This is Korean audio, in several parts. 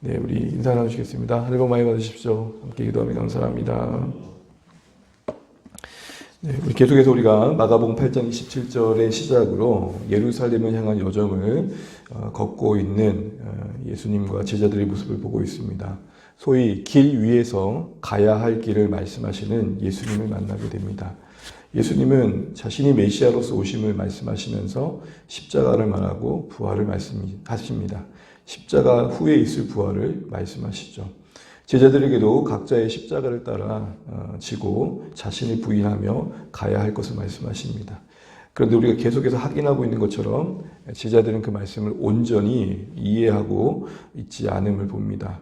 네, 우리 인사 나누시겠습니다. 하늘 복 많이 받으십시오. 함께 기도하며 감사합니다. 네, 우리 계속해서 우리가 마가복음 8장 27절의 시작으로 예루살렘을 향한 여정을 걷고 있는 예수님과 제자들의 모습을 보고 있습니다. 소위 길 위에서 가야 할 길을 말씀하시는 예수님을 만나게 됩니다. 예수님은 자신이 메시아로서 오심을 말씀하시면서 십자가를 말하고 부활을 말씀하십니다. 십자가 후에 있을 부활을 말씀하시죠. 제자들에게도 각자의 십자가를 따라 지고 자신을 부인하며 가야 할 것을 말씀하십니다. 그런데 우리가 계속해서 확인하고 있는 것처럼 제자들은 그 말씀을 온전히 이해하고 있지 않음을 봅니다.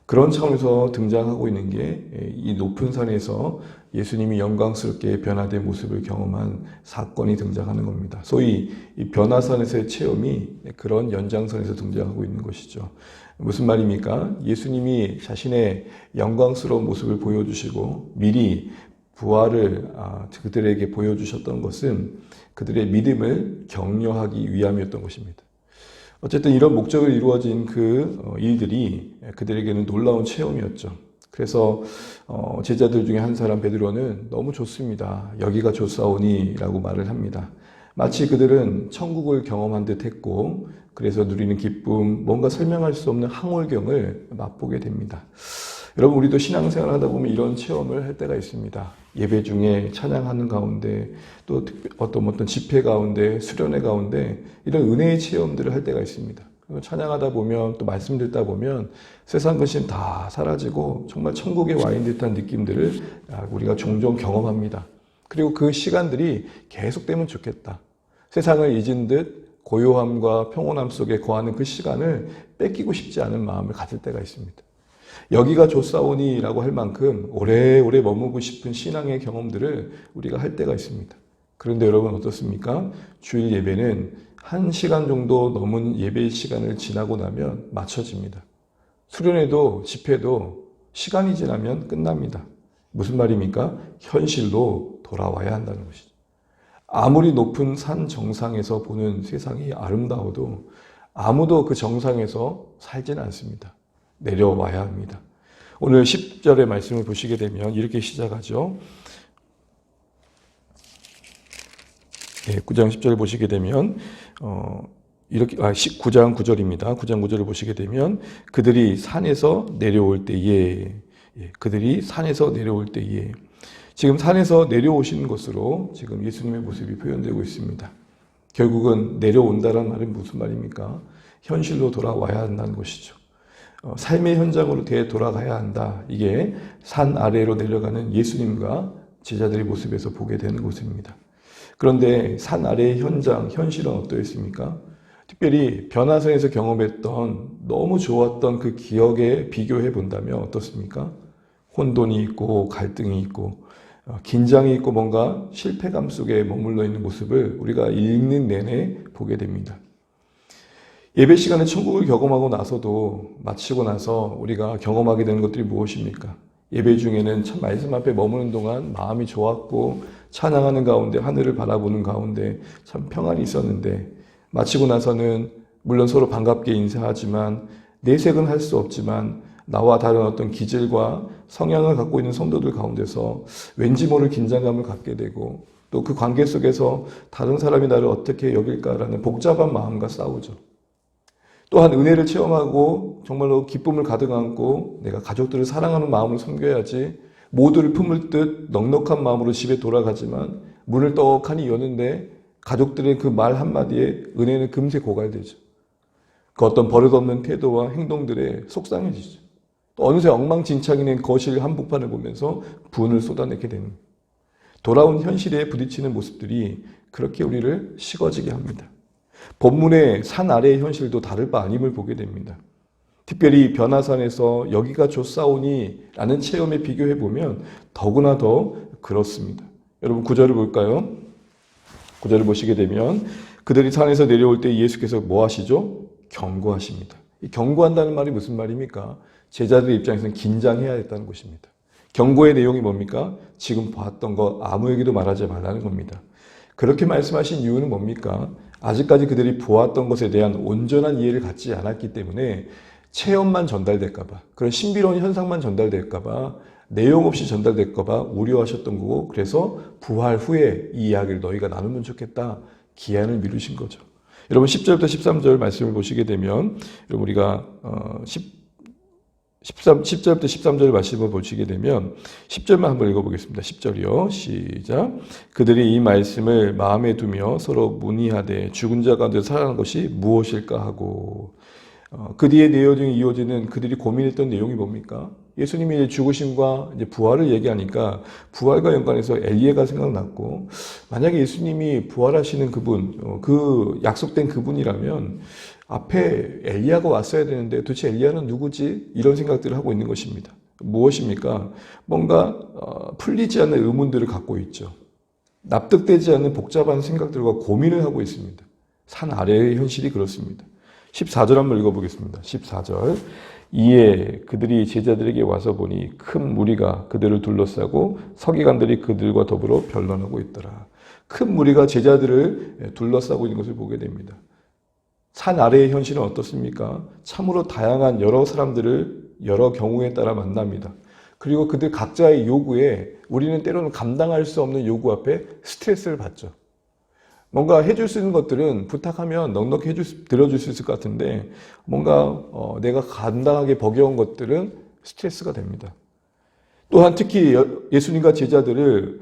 그런 차원에서 등장하고 있는 게 이 높은 산에서 예수님이 영광스럽게 변화된 모습을 경험한 사건이 등장하는 겁니다. 소위 이 변화산에서의 체험이 그런 연장선에서 등장하고 있는 것이죠. 무슨 말입니까? 예수님이 자신의 영광스러운 모습을 보여주시고 미리 부활을 그들에게 보여주셨던 것은 그들의 믿음을 격려하기 위함이었던 것입니다. 어쨌든 이런 목적을 이루어진 그 일들이 그들에게는 놀라운 체험이었죠. 그래서 제자들 중에 한 사람 베드로는 너무 좋습니다. 여기가 좋사오니 라고 말을 합니다. 마치 그들은 천국을 경험한 듯 했고 그래서 누리는 기쁨, 뭔가 설명할 수 없는 황홀경을 맛보게 됩니다. 여러분, 우리도 신앙생활 하다 보면 이런 체험을 할 때가 있습니다. 예배 중에 찬양하는 가운데 또 어떤 집회 가운데 수련회 가운데 이런 은혜의 체험들을 할 때가 있습니다. 찬양하다 보면 또 말씀 듣다 보면 세상 근심 다 사라지고 정말 천국에 와 있는 듯한 느낌들을 우리가 종종 경험합니다. 그리고 그 시간들이 계속되면 좋겠다. 세상을 잊은 듯 고요함과 평온함 속에 거하는 그 시간을 뺏기고 싶지 않은 마음을 가질 때가 있습니다. 여기가 좋사오니라고 할 만큼 오래오래 머무고 싶은 신앙의 경험들을 우리가 할 때가 있습니다. 그런데 여러분 어떻습니까? 주일 예배는 1시간 정도 넘은 예배 시간을 지나고 나면 맞춰집니다. 수련회도 집회도 시간이 지나면 끝납니다. 무슨 말입니까? 현실로 돌아와야 한다는 것이죠. 아무리 높은 산 정상에서 보는 세상이 아름다워도 아무도 그 정상에서 살지는 않습니다. 내려와야 합니다. 오늘 10절의 말씀을 보시게 되면 이렇게 시작하죠. 9장 10절을 보시게 되면 이렇게 9장 9절입니다. 9장 9절을 보시게 되면 그들이 산에서 내려올 때에 지금 산에서 내려오시는 것으로 지금 예수님의 모습이 표현되고 있습니다. 결국은 내려온다는 말은 무슨 말입니까? 현실로 돌아와야 한다는 것이죠. 삶의 현장으로 되돌아가야 한다. 이게 산 아래로 내려가는 예수님과 제자들의 모습에서 보게 되는 것입니다. 그런데 산 아래의 현실은 어떠했습니까? 특별히 변화산에서 경험했던 너무 좋았던 그 기억에 비교해 본다면 어떻습니까? 혼돈이 있고 갈등이 있고 긴장이 있고 뭔가 실패감 속에 머물러 있는 모습을 우리가 읽는 내내 보게 됩니다. 예배 시간에 천국을 경험하고 나서도 마치고 나서 우리가 경험하게 되는 것들이 무엇입니까? 예배 중에는 참 말씀 앞에 머무는 동안 마음이 좋았고 찬양하는 가운데 하늘을 바라보는 가운데 참 평안이 있었는데 마치고 나서는 물론 서로 반갑게 인사하지만 내색은 할 수 없지만 나와 다른 어떤 기질과 성향을 갖고 있는 성도들 가운데서 왠지 모를 긴장감을 갖게 되고 또 그 관계 속에서 다른 사람이 나를 어떻게 여길까라는 복잡한 마음과 싸우죠. 또한 은혜를 체험하고 정말로 기쁨을 가득 안고 내가 가족들을 사랑하는 마음으로 섬겨야지 모두를 품을 듯 넉넉한 마음으로 집에 돌아가지만 문을 떡하니 여는데 가족들의 그 말 한마디에 은혜는 금세 고갈되죠. 그 어떤 버릇없는 태도와 행동들에 속상해지죠. 또 어느새 엉망진창이 된 거실 한복판을 보면서 분을 쏟아내게 되는 거예요. 돌아온 현실에 부딪히는 모습들이 그렇게 우리를 식어지게 합니다. 본문의 산 아래의 현실도 다를 바 아님을 보게 됩니다. 특별히 변화산에서 여기가 좋사오니 라는 체험에 비교해 보면 더구나 더 그렇습니다. 여러분 9절을 볼까요? 9절을 보시게 되면 그들이 산에서 내려올 때 예수께서 뭐 하시죠? 경고하십니다. 이 경고한다는 말이 무슨 말입니까? 제자들의 입장에서는 긴장해야 했다는 것입니다. 경고의 내용이 뭡니까? 지금 봤던 거 아무에게도 말하지 말라는 겁니다. 그렇게 말씀하신 이유는 뭡니까? 아직까지 그들이 보았던 것에 대한 온전한 이해를 갖지 않았기 때문에 체험만 전달될까봐, 그런 신비로운 현상만 전달될까봐, 내용 없이 전달될까봐 우려하셨던 거고, 그래서 부활 후에 이 이야기를 너희가 나누면 좋겠다 기한을 미루신 거죠. 여러분 10절부터 13절 말씀을 보시게 되면 여러분 우리가 10절부터 13절 말씀을 보시게 되면 10절만 한번 읽어보겠습니다. 10절이요. 시작. 그들이 이 말씀을 마음에 두며 서로 문의하되 죽은 자 가운데 살아난 것이 무엇일까 하고, 그 뒤에 내용이 이어지는 그들이 고민했던 내용이 뭡니까? 예수님이 이제 죽으심과 이제 부활을 얘기하니까 부활과 연관해서 엘리야가 생각났고, 만약에 예수님이 부활하시는 그분, 그 약속된 그분이라면 앞에 엘리야가 왔어야 되는데 도대체 엘리야는 누구지? 이런 생각들을 하고 있는 것입니다. 무엇입니까? 뭔가 풀리지 않는 의문들을 갖고 있죠. 납득되지 않는 복잡한 생각들과 고민을 하고 있습니다. 산 아래의 현실이 그렇습니다. 14절 한번 읽어보겠습니다. 14절. 이에 그들이 제자들에게 와서 보니 큰 무리가 그들을 둘러싸고 서기관들이 그들과 더불어 변론하고 있더라. 큰 무리가 제자들을 둘러싸고 있는 것을 보게 됩니다. 산 아래의 현실은 어떻습니까? 참으로 다양한 여러 사람들을 여러 경우에 따라 만납니다. 그리고 그들 각자의 요구에 우리는 때로는 감당할 수 없는 요구 앞에 스트레스를 받죠. 뭔가 해줄 수 있는 것들은 부탁하면 넉넉히 들어줄 수 있을 것 같은데, 뭔가 내가 감당하기 버거운 것들은 스트레스가 됩니다. 또한 특히 예수님과 제자들과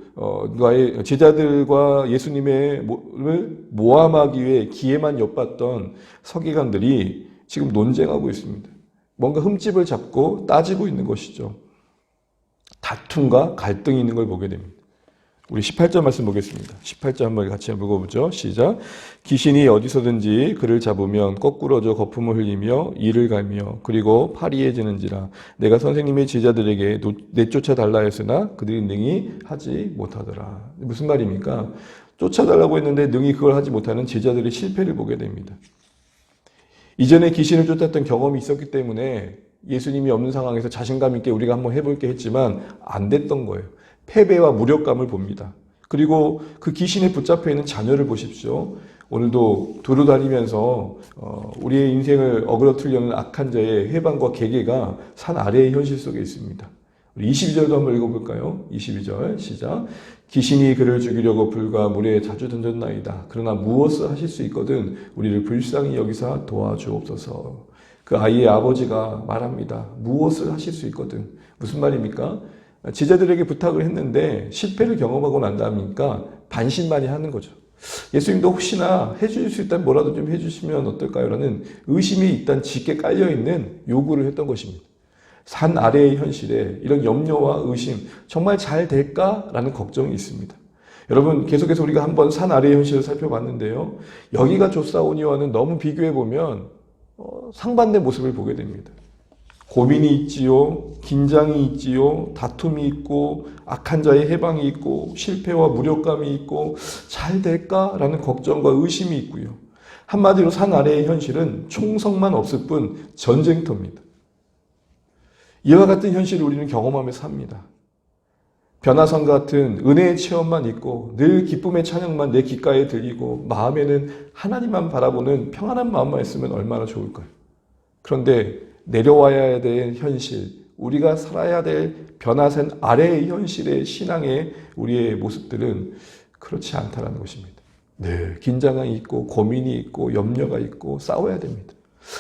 예수님을 모함하기 위해 기회만 엿봤던 서기관들이 지금 논쟁하고 있습니다. 뭔가 흠집을 잡고 따지고 있는 것이죠. 다툼과 갈등이 있는 걸 보게 됩니다. 우리 18절 말씀 보겠습니다. 18절 한번 같이 읽어보죠. 시작. 귀신이 어디서든지 그를 잡으면 거꾸러져 거품을 흘리며 이를 갈며 그리고 파리해지는지라. 내가 선생님의 제자들에게 내쫓아 달라 했으나 그들이 능히 하지 못하더라. 무슨 말입니까? 쫓아달라고 했는데 능히 그걸 하지 못하는 제자들의 실패를 보게 됩니다. 이전에 귀신을 쫓았던 경험이 있었기 때문에 예수님이 없는 상황에서 자신감 있게 우리가 한번 해볼게 했지만 안 됐던 거예요. 패배와 무력감을 봅니다. 그리고 그 귀신에 붙잡혀 있는 자녀를 보십시오. 오늘도 두루다니면서 우리의 인생을 어그러뜨리려는 악한 자의 해방과 계계가 산 아래의 현실 속에 있습니다. 우리 22절도 한번 읽어볼까요? 22절 시작. 귀신이 그를 죽이려고 불과 물에 자주 던졌나이다. 그러나 무엇을 하실 수 있거든 우리를 불쌍히 여기사 도와주옵소서. 그 아이의 아버지가 말합니다. 무엇을 하실 수 있거든. 무슨 말입니까? 제자들에게 부탁을 했는데 실패를 경험하고 난 다음이니까 반신반의 하는 거죠. 예수님도 혹시나 해줄 수 있다면 뭐라도 좀 해주시면 어떨까요? 라는 의심이 일단 짙게 깔려있는 요구를 했던 것입니다. 산 아래의 현실에 이런 염려와 의심, 정말 잘 될까라는 걱정이 있습니다. 여러분, 계속해서 우리가 한번 산 아래의 현실을 살펴봤는데요. 여기가 좋사오니와는 너무 비교해보면 상반된 모습을 보게 됩니다. 고민이 있지요, 긴장이 있지요, 다툼이 있고, 악한 자의 해방이 있고, 실패와 무력감이 있고, 잘 될까라는 걱정과 의심이 있고요. 한마디로 산 아래의 현실은 총성만 없을 뿐 전쟁터입니다. 이와 같은 현실을 우리는 경험하며 삽니다. 변화산 같은 은혜의 체험만 있고 늘 기쁨의 찬양만 내 귓가에 들리고 마음에는 하나님만 바라보는 평안한 마음만 있으면 얼마나 좋을까요? 그런데 내려와야 될 현실, 우리가 살아야 될 변화산 아래의 현실의 신앙의 우리의 모습들은 그렇지 않다는 것입니다. 늘 긴장이 있고 고민이 있고 염려가 있고 싸워야 됩니다.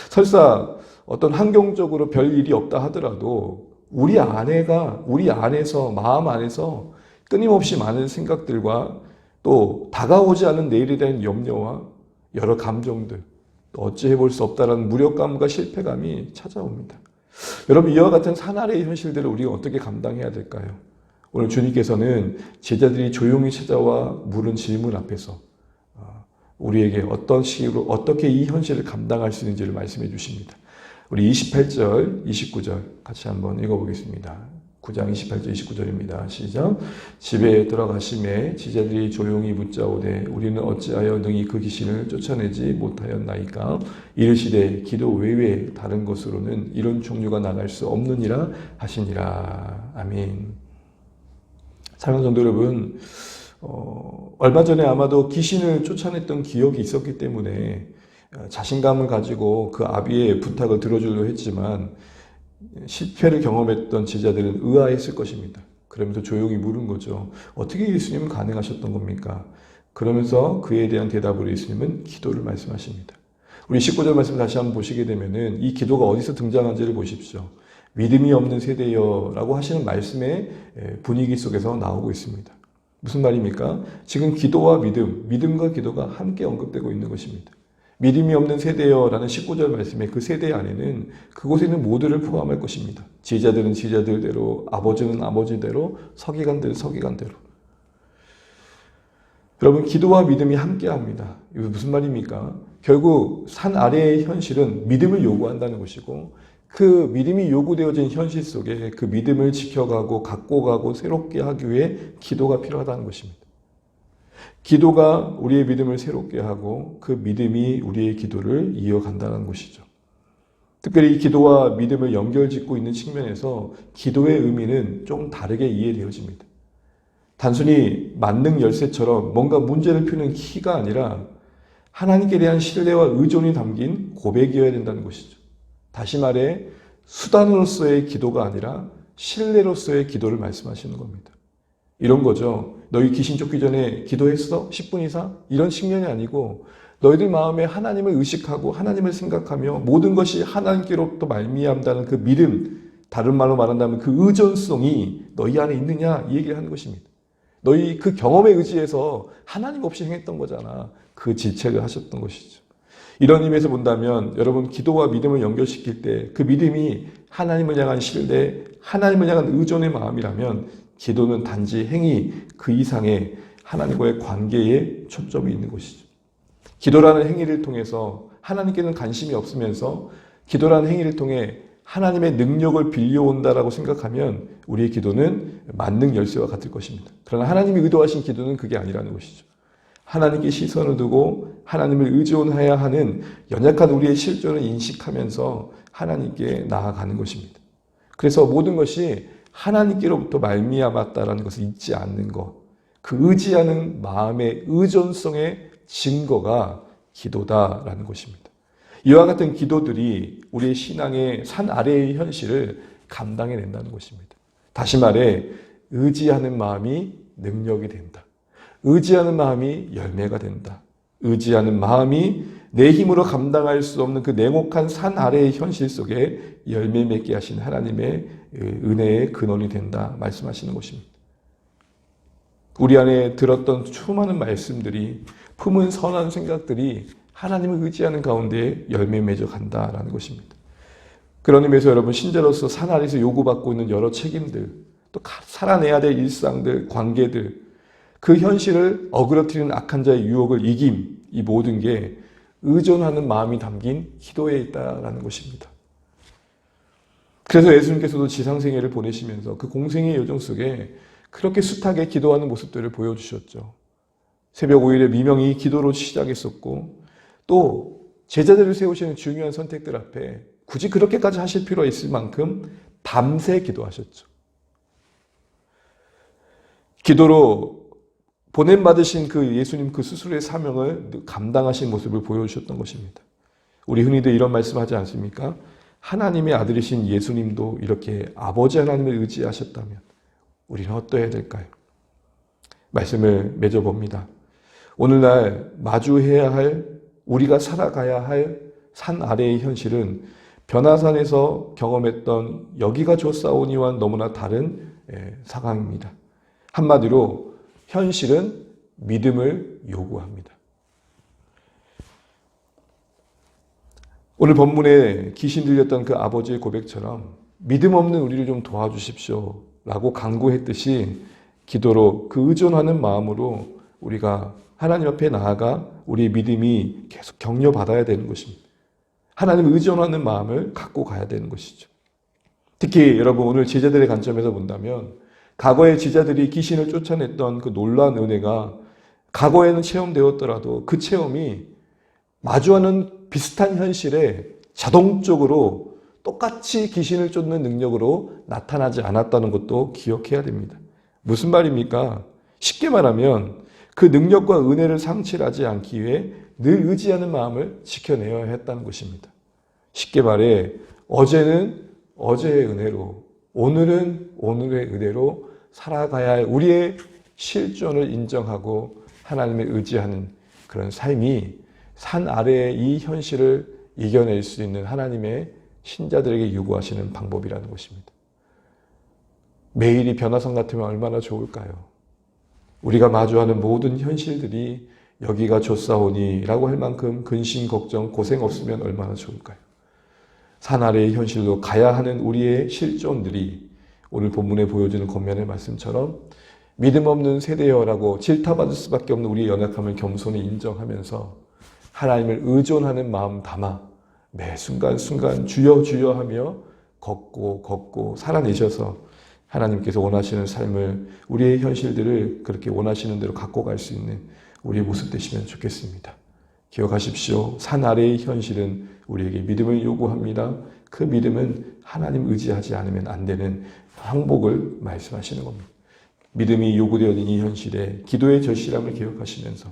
설사 어떤 환경적으로 별 일이 없다 하더라도 우리 안에서 마음 안에서 끊임없이 많은 생각들과 또 다가오지 않은 내일에 대한 염려와 여러 감정들, 어찌 해볼 수 없다라는 무력감과 실패감이 찾아옵니다. 여러분, 이와 같은 산 아래의 현실들을 우리가 어떻게 감당해야 될까요? 오늘 주님께서는 제자들이 조용히 찾아와 물은 질문 앞에서 우리에게 어떤 식으로 어떻게 이 현실을 감당할 수 있는지를 말씀해 주십니다. 우리 28절, 29절 같이 한번 읽어보겠습니다. 9장 28절, 29절입니다. 시작. 집에 들어가심에 제자들이 조용히 묻자오되 우리는 어찌하여 능히 그 귀신을 쫓아내지 못하였나이까? 이르시되 기도 외에 다른 것으로는 이런 종류가 나갈 수 없느니라 하시니라. 아멘. 사랑하는 성도 여러분, 얼마 전에 아마도 귀신을 쫓아냈던 기억이 있었기 때문에 자신감을 가지고 그 아비의 부탁을 들어주려 했지만 실패를 경험했던 제자들은 의아했을 것입니다. 그러면서 조용히 물은 거죠. 어떻게 예수님은 가능하셨던 겁니까? 그러면서 그에 대한 대답으로 예수님은 기도를 말씀하십니다. 우리 19절 말씀 다시 한번 보시게 되면은 이 기도가 어디서 등장한지를 보십시오. 믿음이 없는 세대여라고 하시는 말씀의 분위기 속에서 나오고 있습니다. 무슨 말입니까? 지금 기도와 믿음과 기도가 함께 언급되고 있는 것입니다. 믿음이 없는 세대여라는 19절 말씀의 그 세대 안에는 그곳에 있는 모두를 포함할 것입니다. 제자들은 제자들대로, 아버지는 아버지대로, 서기관들은 서기관대로. 여러분, 기도와 믿음이 함께합니다. 이거 무슨 말입니까? 결국 산 아래의 현실은 믿음을 요구한다는 것이고 그 믿음이 요구되어진 현실 속에 그 믿음을 지켜가고 갖고 가고 새롭게 하기 위해 기도가 필요하다는 것입니다. 기도가 우리의 믿음을 새롭게 하고 그 믿음이 우리의 기도를 이어간다는 것이죠. 특별히 이 기도와 믿음을 연결짓고 있는 측면에서 기도의 의미는 좀 다르게 이해되어집니다. 단순히 만능 열쇠처럼 뭔가 문제를 푸는 키가 아니라 하나님께 대한 신뢰와 의존이 담긴 고백이어야 된다는 것이죠. 다시 말해 수단으로서의 기도가 아니라 신뢰로서의 기도를 말씀하시는 겁니다. 이런 거죠. 너희 귀신 쫓기 전에 기도했어? 10분 이상? 이런 측면이 아니고 너희들 마음에 하나님을 의식하고 하나님을 생각하며 모든 것이 하나님께로부터 말미암다는 그 믿음, 다른 말로 말한다면 그 의존성이 너희 안에 있느냐 이 얘기를 하는 것입니다. 너희 그 경험에 의지해서 하나님 없이 행했던 거잖아. 그 질책을 하셨던 것이죠. 이런 의미에서 본다면 여러분 기도와 믿음을 연결시킬 때 그 믿음이 하나님을 향한 신뢰, 하나님을 향한 의존의 마음이라면 기도는 단지 행위 그 이상의 하나님과의 관계에 초점이 있는 것이죠. 기도라는 행위를 통해서 하나님께는 관심이 없으면서 기도라는 행위를 통해 하나님의 능력을 빌려온다라고 생각하면 우리의 기도는 만능 열쇠와 같을 것입니다. 그러나 하나님이 의도하신 기도는 그게 아니라는 것이죠. 하나님께 시선을 두고 하나님을 의존해야 하는 연약한 우리의 실존을 인식하면서 하나님께 나아가는 것입니다. 그래서 모든 것이 하나님께로부터 말미암았다라는 것을 잊지 않는 것, 그 의지하는 마음의 의존성의 증거가 기도다라는 것입니다. 이와 같은 기도들이 우리의 신앙의 산 아래의 현실을 감당해낸다는 것입니다. 다시 말해 의지하는 마음이 능력이 된다. 의지하는 마음이 열매가 된다. 의지하는 마음이 내 힘으로 감당할 수 없는 그 냉혹한 산 아래의 현실 속에 열매 맺게 하신 하나님의 은혜의 근원이 된다 말씀하시는 것입니다. 우리 안에 들었던 수많은 말씀들이 품은 선한 생각들이 하나님을 의지하는 가운데 열매 맺어 간다라는 것입니다. 그런 의미에서 여러분 신자로서 산 아래에서 요구받고 있는 여러 책임들, 또 살아내야 될 일상들, 관계들, 그 현실을 어그러뜨리는 악한 자의 유혹을 이김, 이 모든 게 의존하는 마음이 담긴 기도에 있다라는 것입니다. 그래서 예수님께서도 지상생애를 보내시면서 그 공생의 여정 속에 그렇게 숱하게 기도하는 모습들을 보여주셨죠. 새벽 5일에 미명이 기도로 시작했었고 또 제자들을 세우시는 중요한 선택들 앞에 굳이 그렇게까지 하실 필요가 있을 만큼 밤새 기도하셨죠. 기도로 보냄받으신 그 예수님 그 스스로의 사명을 감당하신 모습을 보여주셨던 것입니다. 우리 흔히들 이런 말씀하지 않습니까? 하나님의 아들이신 예수님도 이렇게 아버지 하나님을 의지하셨다면 우리는 어떠해야 될까요? 말씀을 맺어봅니다. 오늘날 마주해야 할, 우리가 살아가야 할 산 아래의 현실은 변화산에서 경험했던 여기가 좋사오니와 너무나 다른 상황입니다. 한마디로 현실은 믿음을 요구합니다. 오늘 본문에 귀신 들렸던 그 아버지의 고백처럼 믿음 없는 우리를 좀 도와주십시오 라고 간구했듯이 기도로 그 의존하는 마음으로 우리가 하나님 앞에 나아가 우리의 믿음이 계속 격려받아야 되는 것입니다. 하나님을 의존하는 마음을 갖고 가야 되는 것이죠. 특히 여러분 오늘 제자들의 관점에서 본다면 과거의 제자들이 귀신을 쫓아냈던 그 놀라운 은혜가 과거에는 체험되었더라도 그 체험이 마주하는 비슷한 현실에 자동적으로 똑같이 귀신을 쫓는 능력으로 나타나지 않았다는 것도 기억해야 됩니다. 무슨 말입니까? 쉽게 말하면 그 능력과 은혜를 상실하지 않기 위해 늘 의지하는 마음을 지켜내어야 했다는 것입니다. 쉽게 말해 어제는 어제의 은혜로, 오늘은 오늘의 은혜로 살아가야 할 우리의 실존을 인정하고 하나님을 의지하는 그런 삶이 산 아래의 이 현실을 이겨낼 수 있는 하나님의 신자들에게 요구하시는 방법이라는 것입니다. 매일이 변화산 같으면 얼마나 좋을까요? 우리가 마주하는 모든 현실들이 여기가 좋사오니 라고 할 만큼 근심, 걱정, 고생 없으면 얼마나 좋을까요? 산 아래의 현실로 가야 하는 우리의 실존들이 오늘 본문에 보여주는 권면의 말씀처럼 믿음 없는 세대여라고 질타받을 수밖에 없는 우리의 연약함을 겸손히 인정하면서 하나님을 의존하는 마음 담아 매 순간순간 주여 주여 하며 걷고 살아내셔서 하나님께서 원하시는 삶을, 우리의 현실들을 그렇게 원하시는 대로 갖고 갈 수 있는 우리의 모습 되시면 좋겠습니다. 기억하십시오. 산 아래의 현실은 우리에게 믿음을 요구합니다. 그 믿음은 하나님 의지하지 않으면 안 되는 항복을 말씀하시는 겁니다. 믿음이 요구되는 이 현실에 기도의 절실함을 기억하시면서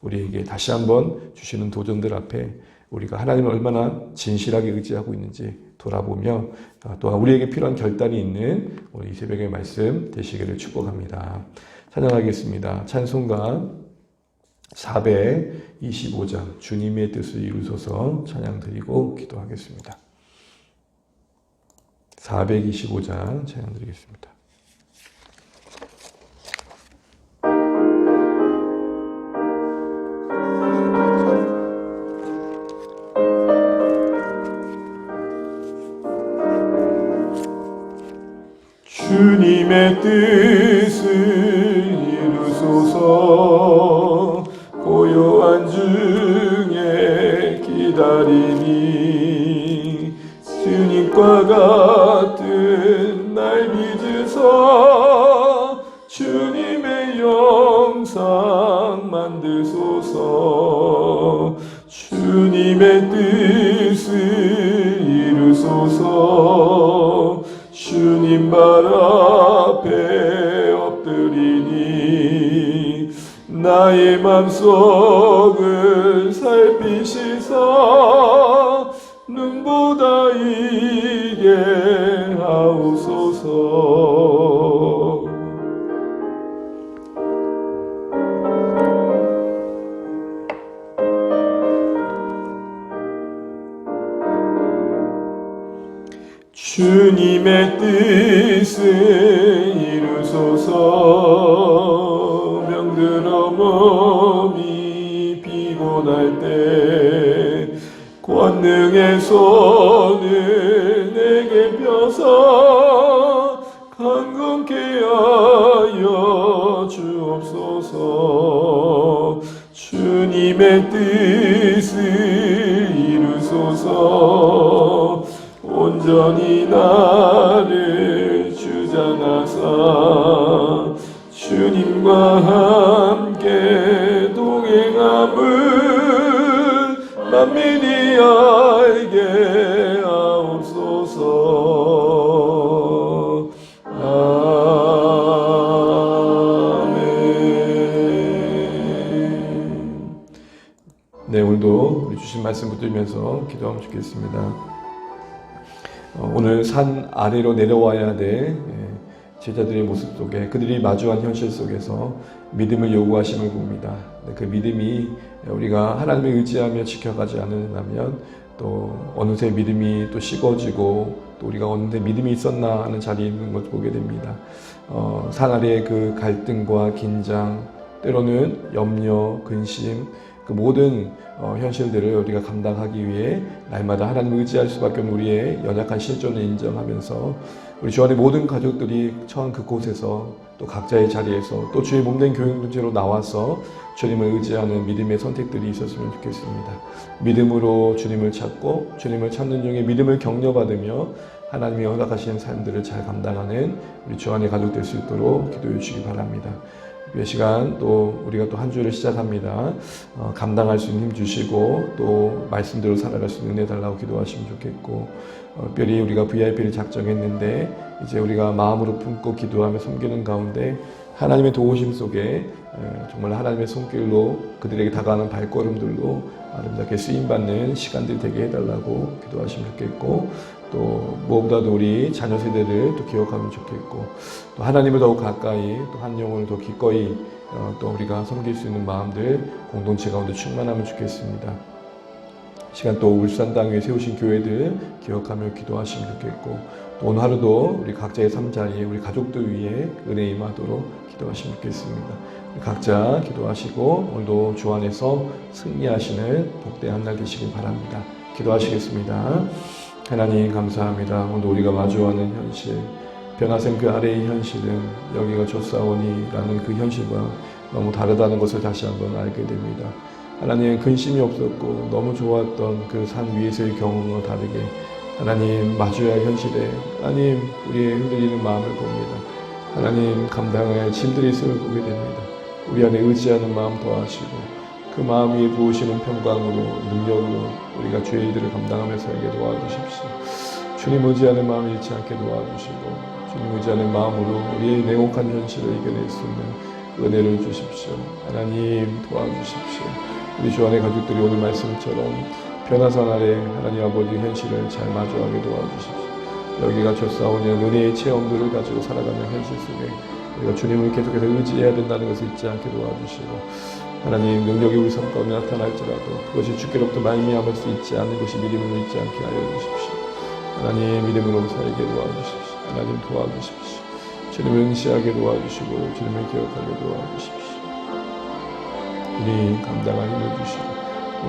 우리에게 다시 한번 주시는 도전들 앞에 우리가 하나님을 얼마나 진실하게 의지하고 있는지 돌아보며 또한 우리에게 필요한 결단이 있는 우리 이 새벽의 말씀 되시기를 축복합니다. 찬양하겠습니다. 찬송가 425장 주님의 뜻을 이루소서 찬양 드리고 기도하겠습니다. 425장 찬양 드리겠습니다. 주님의 뜻을 이루소서 고요한 중에 기다리니 주님과 같은 날 빚으사 주님의 영상 만드소서 주님의 뜻을 이루소서 주님 발 앞에 엎드리니 나의 맘속을 살피시사 눈보다 이게 하옵소서. 주님의 뜻을 이루소서. 병들어 몸이 피곤할 때 권능의 손을 내게 펴서 강건케 하여 주옵소서. 주님의 뜻을 이루소서. 온전히 나를 주장하사 주님과 함께 동행함을 만민이 알게 하옵소서. 아멘. 네, 오늘도 우리 주신 말씀 붙들면서 기도하면 좋겠습니다. 오늘 산 아래로 내려와야 될 제자들의 모습 속에 그들이 마주한 현실 속에서 믿음을 요구하심을 봅니다. 그 믿음이 우리가 하나님을 의지하며 지켜가지 않으면 또 어느새 믿음이 또 식어지고 또 우리가 어느새 믿음이 있었나 하는 자리에 있는 것을 보게 됩니다. 산 아래의 그 갈등과 긴장, 때로는 염려, 근심, 그 모든 현실들을 우리가 감당하기 위해 날마다 하나님을 의지할 수밖에 없는 우리의 연약한 실존을 인정하면서 우리 주 안의 모든 가족들이 처한 그곳에서 또 각자의 자리에서 또 주의 몸된 교육문제로 나와서 주님을 의지하는 믿음의 선택들이 있었으면 좋겠습니다. 믿음으로 주님을 찾고 주님을 찾는 중에 믿음을 격려받으며 하나님이 허락하시는 삶들을 잘 감당하는 우리 주 안의 가족 될 수 있도록 기도해 주시기 바랍니다. 이 시간 또 우리가 또 한 주를 시작합니다. 감당할 수 있는 힘 주시고 또 말씀대로 살아갈 수 있는 은혜 달라고 기도하시면 좋겠고, 특별히 우리가 VIP를 작정했는데 이제 우리가 마음으로 품고 기도하며 섬기는 가운데 하나님의 도우심 속에 정말 하나님의 손길로 그들에게 다가가는 발걸음들로 아름답게 쓰임받는 시간들이 되게 해달라고 기도하시면 좋겠고, 또 무엇보다도 우리 자녀 세대를 또 기억하면 좋겠고, 또 하나님을 더욱 가까이, 또 한 영혼을 더 기꺼이 또 우리가 섬길 수 있는 마음들 공동체 가운데 충만하면 좋겠습니다. 시간 또 울산 땅 위에 세우신 교회들 기억하며 기도하시면 좋겠고, 또 오늘 하루도 우리 각자의 삶자리에 우리 가족들 위해 은혜 임하도록 기도하시면 좋겠습니다. 각자 기도하시고 오늘도 주 안에서 승리하시는 복된 한 날 되시길 바랍니다. 기도하시겠습니다. 하나님 감사합니다. 오늘 우리가 마주하는 현실, 변화생 그 아래의 현실은 여기가 좋사오니라는 그 현실과 너무 다르다는 것을 다시 한번 알게 됩니다. 하나님 근심이 없었고 너무 좋았던 그 산 위에서의 경험과 다르게 하나님 마주해야 할 현실에 하나님 우리의 흔들리는 마음을 봅니다. 하나님 감당할 짐들이 있음을 보게 됩니다. 우리 안에 의지하는 마음 더하시고 그 마음 위에 부으시는 평강으로 능력으로 우리가 주의 일들을 감당하며 살게 도와주십시오. 주님 의지하는 마음 잃지 않게 도와주시고 주님 의지하는 마음으로 우리의 냉혹한 현실을 이겨낼 수 있는 은혜를 주십시오. 하나님 도와주십시오. 우리 주 안의 가족들이 오늘 말씀처럼 변화산 아래 하나님 아버지 현실을 잘 마주하게 도와주십시오. 여기가 좋사오니 은혜의 체험들을 가지고 살아가는 현실 속에 우리가 주님을 계속해서 의지해야 된다는 것을 잊지 않게 도와주시고, 하나님 능력이 우리 삶 가운데 나타날지라도 그것이 주께로부터 말미암을 수 있지 않는 것이 믿음으로 있지 않게 하여 주십시오. 하나님 믿음으로 살게 도와주십시오. 하나님 도와주십시오. 주님을 응시하게 도와주시고 주님을 기억하게 도와주십시오. 우리 감당할 힘을 주시고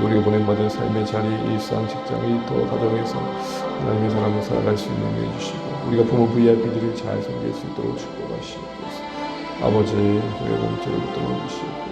우리가 보냄받은 삶의 자리, 일상, 직장, 일터, 가정에서 하나님의 사람을 살아갈 수 있는 은혜 주시고 우리가 부모 VIP들을 잘 섬길 수 있도록 축복하시옵소서. 아버지, 주의 공처를 붙들어 주시고